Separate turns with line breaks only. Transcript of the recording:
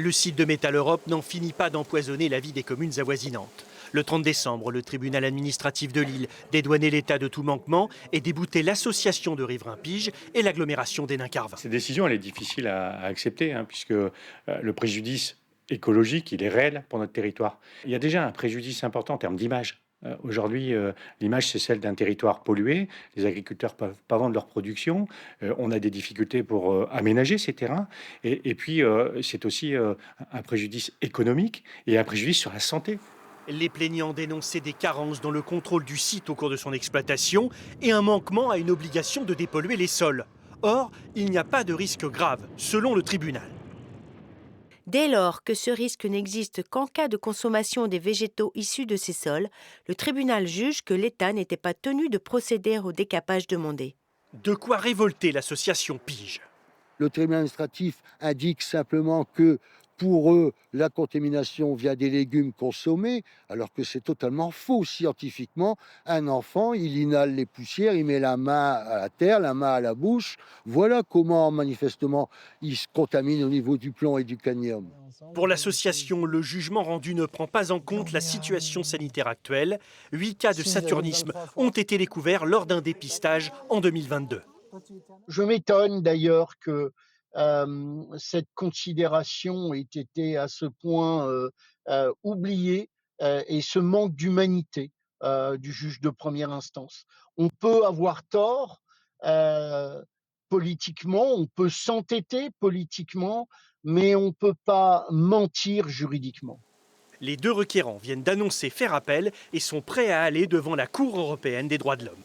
Le site de Métal Europe n'en finit pas d'empoisonner la vie des communes avoisinantes. Le 30 décembre, le tribunal administratif de Lille dédouanait l'État de tout manquement et déboutait l'association de riverains piges et l'agglomération des Nains-Carvin.
Cette décision, elle est difficile à accepter, puisque le préjudice écologique, il est réel pour notre territoire. Il y a déjà un préjudice important en termes d'image. Aujourd'hui, l'image, c'est celle d'un territoire pollué. Les agriculteurs ne peuvent pas vendre leur production. On a des difficultés pour aménager ces terrains. Et puis, c'est aussi un préjudice économique et un préjudice sur la santé.
Les plaignants dénonçaient des carences dans le contrôle du site au cours de son exploitation et un manquement à une obligation de dépolluer les sols. Or, il n'y a pas de risque grave, selon le tribunal.
Dès lors que ce risque n'existe qu'en cas de consommation des végétaux issus de ces sols, le tribunal juge que l'État n'était pas tenu de procéder au décapage demandé.
De quoi révolter l'association Pige.
Le tribunal administratif indique simplement que pour eux, la contamination vient des légumes consommés, alors que c'est totalement faux scientifiquement. Un enfant, il inhale les poussières, il met la main à la terre, la main à la bouche. Voilà comment, manifestement, il se contamine au niveau du plomb et du cadmium.
Pour l'association, le jugement rendu ne prend pas en compte la situation sanitaire actuelle. 8 cas de saturnisme ont été découverts lors d'un dépistage en 2022.
Je m'étonne d'ailleurs que cette considération ait été à ce point oubliée et ce manque d'humanité du juge de première instance. On peut avoir tort politiquement, on peut s'entêter politiquement, mais on ne peut pas mentir juridiquement.
Les deux requérants viennent d'annoncer faire appel et sont prêts à aller devant la Cour européenne des droits de l'homme.